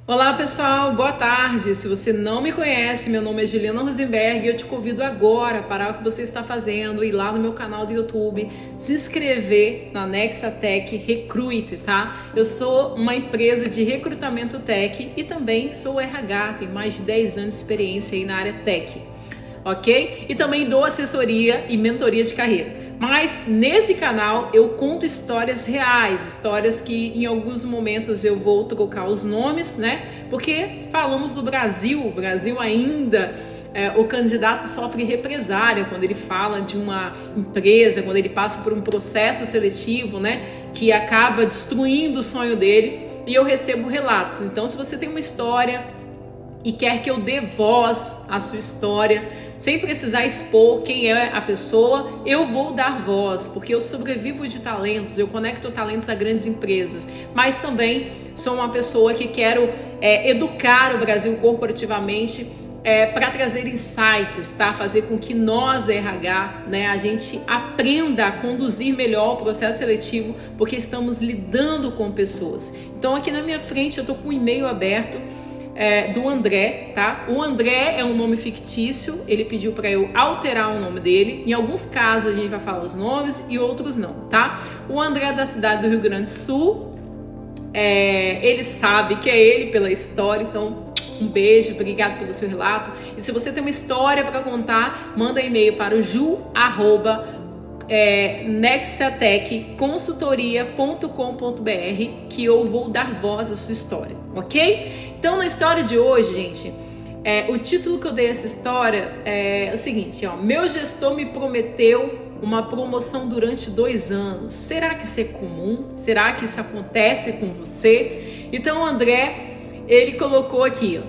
Olá pessoal, boa tarde. Se você não me conhece, meu nome é Juliana Rosenberg e eu te convido agora a parar o que você está fazendo, ir lá no meu canal do YouTube, se inscrever na Nexatech Recruiter, tá? Eu sou uma empresa de recrutamento tech e também sou RH, tenho mais de 10 anos de experiência aí na área tech, ok? E também dou assessoria e mentoria de carreira. Mas nesse canal eu conto histórias reais, histórias que em alguns momentos eu vou trocar os nomes, né? Porque falamos do Brasil, o Brasil ainda, o candidato sofre represária quando ele fala de uma empresa, quando ele passa por um processo seletivo, né? Que acaba destruindo o sonho dele e eu recebo relatos. Então, se você tem uma história e quer que eu dê voz à sua história, sem precisar expor quem é a pessoa, eu vou dar voz, porque eu sobrevivo de talentos, eu conecto talentos a grandes empresas, mas também sou uma pessoa que quero educar o Brasil corporativamente para trazer insights, tá? Fazer com que nós, RH, né, a gente aprenda a conduzir melhor o processo seletivo, porque estamos lidando com pessoas. Então aqui na minha frente eu tô com um e-mail aberto, do André, tá? O André é um nome fictício, ele pediu para eu alterar o nome dele. Em alguns casos a gente vai falar os nomes e outros não, tá? O André é da cidade do Rio Grande do Sul, ele sabe que é ele pela história, então um beijo, obrigado pelo seu relato. E se você tem uma história para contar, manda e-mail para o nexatechconsultoria.com.br que eu vou dar voz à sua história, ok? Então, na história de hoje, gente, o título que eu dei a essa história é o seguinte, ó: meu gestor me prometeu uma promoção durante 2 anos. Será que isso é comum? Será que isso acontece com você? Então, o André, ele colocou aqui, ó.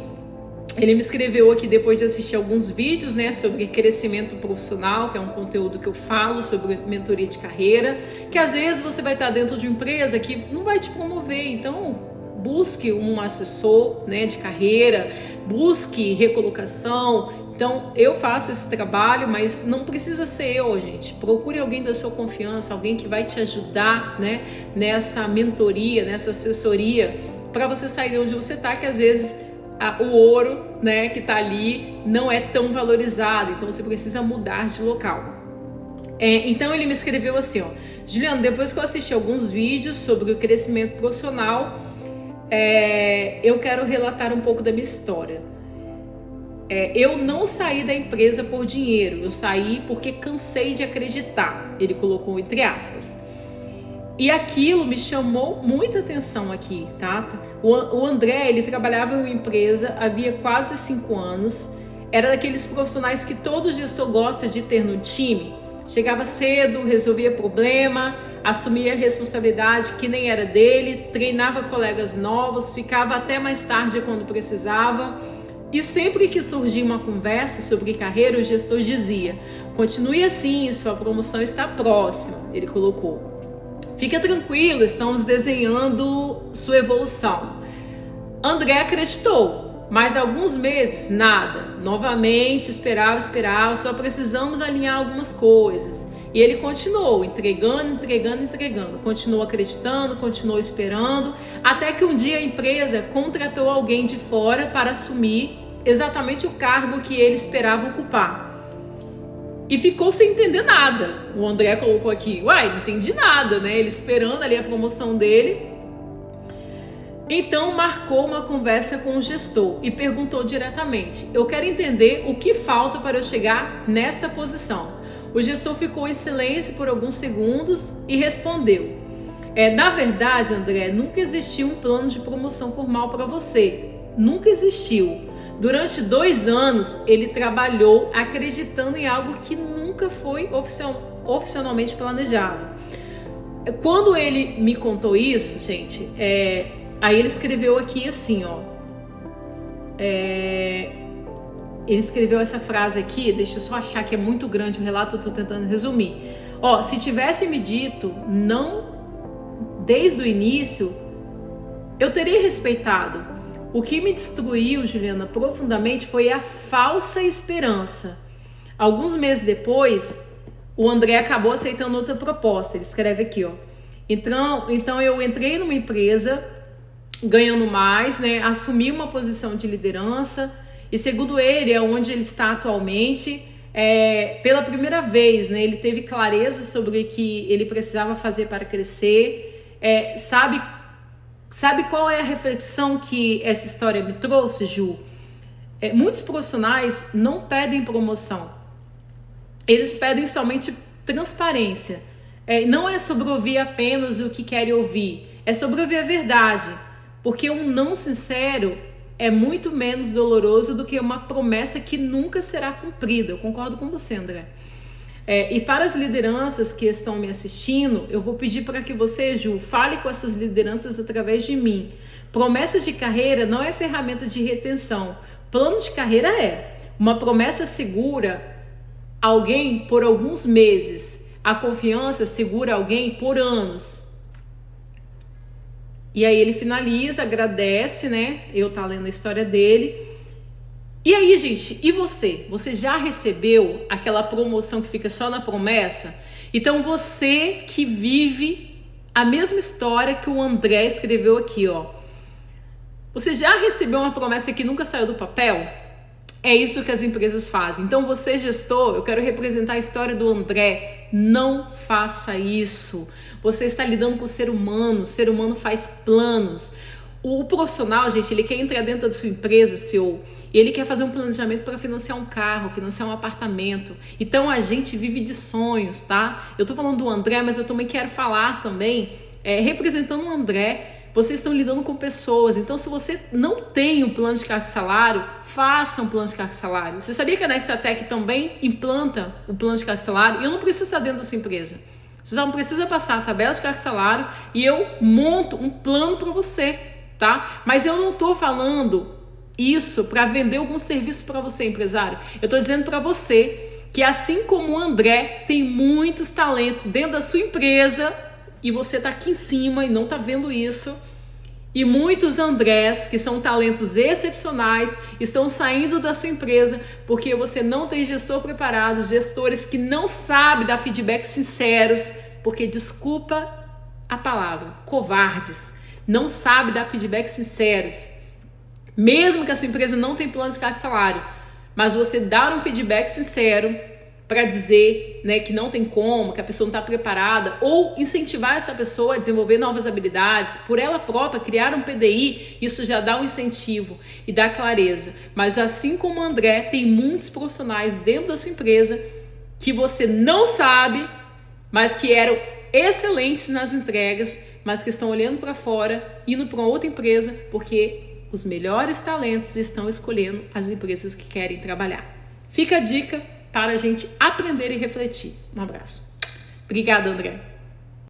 Ele me escreveu aqui depois de assistir alguns vídeos, né, sobre crescimento profissional, que é um conteúdo que eu falo sobre mentoria de carreira, que às vezes você vai estar dentro de uma empresa que não vai te promover, então busque um assessor, né, de carreira, busque recolocação. Então eu faço esse trabalho, mas não precisa ser eu, gente. Procure alguém da sua confiança, alguém que vai te ajudar, né, nessa mentoria, nessa assessoria, para você sair de onde você está, que às vezes o ouro, né, que está ali não é tão valorizado, então você precisa mudar de local. Então ele me escreveu assim, ó: Juliana, depois que eu assisti alguns vídeos sobre o crescimento profissional, eu quero relatar um pouco da minha história. Eu não saí da empresa por dinheiro, eu saí porque cansei de acreditar, ele colocou entre aspas. E aquilo me chamou muita atenção aqui, tá? O André, ele trabalhava em uma empresa havia quase 5 anos, era daqueles profissionais que todo gestor gosta de ter no time. Chegava cedo, resolvia problema, assumia a responsabilidade que nem era dele, treinava colegas novos, ficava até mais tarde quando precisava. E sempre que surgia uma conversa sobre carreira, o gestor dizia: continue assim, sua promoção está próxima, ele colocou. Fica tranquilo, estamos desenhando sua evolução. André acreditou, mas alguns meses, nada. Novamente, esperava, só precisamos alinhar algumas coisas. E ele continuou entregando, continuou acreditando, continuou esperando, até que um dia a empresa contratou alguém de fora para assumir exatamente o cargo que ele esperava ocupar. E ficou sem entender nada. O André colocou aqui, não entendi nada, né? Ele esperando ali a promoção dele. Então marcou uma conversa com o gestor e perguntou diretamente: eu quero entender o que falta para eu chegar nesta posição. O gestor ficou em silêncio por alguns segundos e respondeu: na verdade, André, nunca existiu um plano de promoção formal para você. Nunca existiu. Durante 2 anos, ele trabalhou acreditando em algo que nunca foi oficialmente planejado. Quando ele me contou isso, gente, aí ele escreveu aqui assim, ó. Ele escreveu essa frase aqui, deixa eu só achar que é muito grande o relato, eu tô tentando resumir. Se tivesse me dito não desde o início, eu teria respeitado. O que me destruiu, Juliana, profundamente foi a falsa esperança. Alguns meses depois, o André acabou aceitando outra proposta. Ele escreve aqui, ó. Então eu entrei numa empresa ganhando mais, né? Assumir uma posição de liderança. E segundo ele, é onde ele está atualmente, pela primeira vez, né? Ele teve clareza sobre o que ele precisava fazer para crescer. Sabe qual é a reflexão que essa história me trouxe, Ju? Muitos profissionais não pedem promoção. Eles pedem somente transparência. Não é sobre ouvir apenas o que querem ouvir. É sobre ouvir a verdade. Porque um não sincero é muito menos doloroso do que uma promessa que nunca será cumprida. Eu concordo com você, André. E para as lideranças que estão me assistindo, eu vou pedir para que você, Ju, fale com essas lideranças através de mim. Promessas de carreira não é ferramenta de retenção. Plano de carreira é. Uma promessa segura alguém por alguns meses. A confiança segura alguém por anos. E aí ele finaliza, agradece, né? Eu tá lendo a história dele. E aí, gente, e você? Você já recebeu aquela promoção que fica só na promessa? Então você que vive a mesma história que o André escreveu aqui, ó. Você já recebeu uma promessa que nunca saiu do papel? É isso que as empresas fazem. Então você, gestor, eu quero representar a história do André. Não faça isso. Você está lidando com o ser humano faz planos. O profissional, gente, ele quer entrar dentro da sua empresa, CEO, e ele quer fazer um planejamento para financiar um carro, financiar um apartamento. Então a gente vive de sonhos, tá? Eu tô falando do André, mas eu também quero falar também, representando o André. Vocês estão lidando com pessoas, então se você não tem um plano de cargo e salário, faça um plano de cargo e salário. Você sabia que a Nexatec também implanta o plano de cargo e salário? E eu não preciso estar dentro da sua empresa. Você só não precisa passar a tabela de cargo e salário e eu monto um plano para você, tá? Mas eu não tô falando isso para vender algum serviço para você, empresário. Eu tô dizendo para você que assim como o André tem muitos talentos dentro da sua empresa, e você tá aqui em cima e não tá vendo isso. E muitos Andrés, que são talentos excepcionais, estão saindo da sua empresa porque você não tem gestor preparado, gestores que não sabem dar feedback sinceros, porque, desculpa a palavra, covardes, não sabem dar feedback sinceros. Mesmo que a sua empresa não tenha plano de cargo e salário, mas você dar um feedback sincero para dizer, né, que não tem como, que a pessoa não está preparada, ou incentivar essa pessoa a desenvolver novas habilidades, por ela própria criar um PDI, isso já dá um incentivo e dá clareza. Mas assim como o André, tem muitos profissionais dentro da sua empresa que você não sabe, mas que eram excelentes nas entregas, mas que estão olhando para fora, indo para uma outra empresa, porque os melhores talentos estão escolhendo as empresas que querem trabalhar. Fica a dica para a gente aprender e refletir. Um abraço. Obrigada, André.